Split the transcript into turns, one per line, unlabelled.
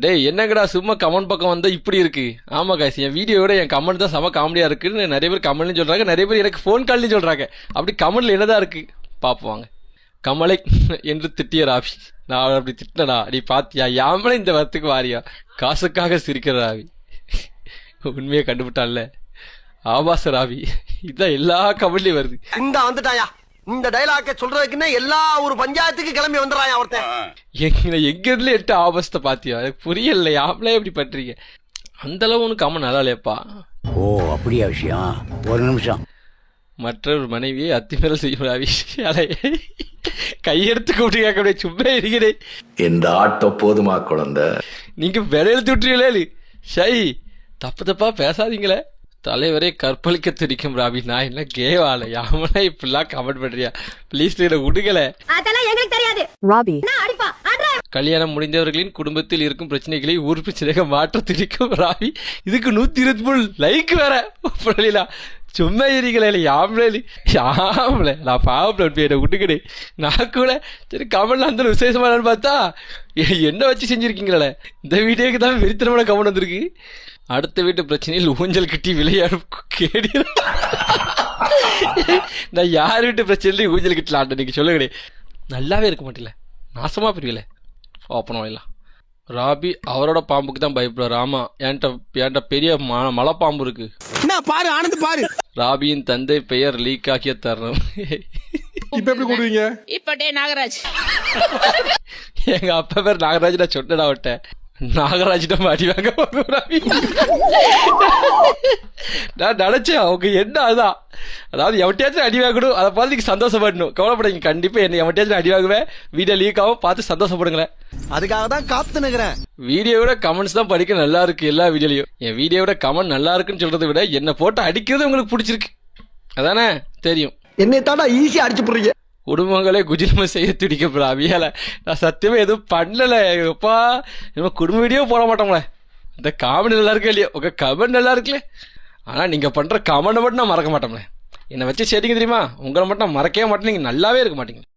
டேய் என்னங்கடா சும்மா கமெண்ட் பக்கம் வந்தா இப்படி இருக்கு. ஆமா காய்ஸ், என் வீடியோட என் கமெண்ட் தான் செம காமெடியா இருக்குன்னு நிறைய பேர் கமெண்ட்லையும் சொல்றாங்க, நிறைய பேர் எனக்கு ஃபோன் கால்லையும் சொல்றாங்க. அப்படி கமெண்ட்ல என்னதான் இருக்கு பாப்போம். கமலை என்று திட்டிய ராவி. நான் அப்படி திட்டினடா, நீ பாத்தியா? யாமலே இந்த வரத்துக்கு வாரியா? காசுக்காக சிரிக்கிற ராவி. உண்மையை கண்டுபிட்டான்ல, ஆபாச ராவி. இதான் எல்லா கமெண்ட்லயும் வருது.
இந்த வந்துட்டாயா இந்த டைலாக்க சொல்றதுக்குன்னே எல்லா ஒரு பஞ்சாயத்துக்கு கிளம்பி வந்துடுறான் ஒருத்தன்.
எங்க இருந்து எட்டு ஆபாசத்தை பாத்தியா? எனக்கு புரியல, யாமலே எப்படி பண்றீங்க? அந்த அளவு ஒன்று கமெண்ட் நல்லா இல்லையப்பா.
ஓ அப்படியா விஷயம்? ஒரு நிமிஷம்.
மற்றொரு மனைவியை அத்திமேல் செய்யும் ராவி. கையெடுத்து கூப்பிட்டு கேட்க சும்மா இருக்கிறேன்.
இந்த ஆட்டம் போதுமா குழந்தை?
நீங்க விளையெழுத்து விட்டுறீங்களே ஷை, தப்பு தப்பா பேசாதீங்களே. தலைவரே கற்பழிக்க துடிக்கும் ராவி. நான் என்ன கேவால? யாமனா இப்படிலாம் கமெண்ட் பண்றியா? ப்ளீஸ் விடுகல.
ராபி
கல்யாணம் முடிந்தவர்களின் குடும்பத்தில் இருக்கும் பிரச்சனைகளை ஊர் பிரச்சனையாக மாற்ற துடிக்கும் ராவி. இதுக்கு 123 லைக் வேற படலாம். சும்மா ஏறிக்கல யாமலே யாமல. நான் பாவப்பட என்ன விட்டுக்கிடு. நான் கூட சரி கமெண்ட்ல அந்த விசேஷமானு பார்த்தா என்ன வச்சு செஞ்சிருக்கீங்களே. இந்த வீடியோக்கு தான் வெறித்தனமான கமெண்ட் வந்திருக்கு. அடுத்த வீட்டு பிரச்சனையில் ஊஞ்சல் கட்டி விளையாடும் கேடி. நான் யார் வீட்டு பிரச்சனையில ஊஞ்சல் கட்டலான் நீங்க சொல்லுங்க. நல்லாவே இருக்க மாட்டேல, நாசமா பிரிவில. ஓப்பன் வாயிலாம். ராபி அவரோட பாம்புக்கு தான் பயப்படுறாரு. ஆமா, என்கிட்ட பெரிய மலை பாம்பு இருக்கு.
பாரு ஆனந்த் பாரு.
ராபியின் தந்தை பெயர் லீக் ஆக்கிய தருணம்.
இப்ப எப்படி கூடுவீங்க?
இப்ப டே நாகராஜ்.
எங்க அப்பா பேர் நாகராஜ். நான் சொன்னடா விட்டேன். நாகராஜிடம் அடிவாங்க நான் நினைச்சேன். அவங்க என்ன அதான், அதாவது எவட்டையாச்சும் அடி வாங்கணும், அதை பார்த்து நீங்க சந்தோஷப்படணும். கவலைப்படாதீங்க, கண்டிப்பா என்ன எவட்டையாச்சும் அடி வாங்குவேன். வீடியோ லீக் ஆகும், பார்த்து சந்தோஷப்படுங்களேன்.
அதுக்காக தான் காத்து நிக்கிறேன்.
வீடியோட கமெண்ட்ஸ் தான் படிக்க நல்லா இருக்கு எல்லா வீடியோலயும். என் வீடியோட கமெண்ட் நல்லா இருக்குன்னு சொல்றதை விட என்ன போட்டு அடிக்கிறது உங்களுக்கு பிடிச்சிருக்கு அதானே தெரியும்.
என்னை தாண்டா ஈஸியா அடிச்சு போடுறீங்க.
குடும்பங்களே குஜிலமா செய்ய துடிக்கப்படா அவியால. நான் சத்தியமா எதுவும் பண்ணல. எப்பா நம்ம குடும்ப வீடியோ போட மாட்டோங்களே. இந்த காமெடி நல்லா இருக்கா இல்லையா? உங்க கமெண்ட் நல்லா இருக்குல்ல. ஆனா நீங்க பண்ற கமெண்ட் மட்டும் நான் மறக்க மாட்டோம்ல. என்னை வச்சு சரிங்க தெரியுமா? உங்களை மட்டும் நான் மறக்கவே மாட்டேன். நீங்க நல்லாவே இருக்க மாட்டீங்க.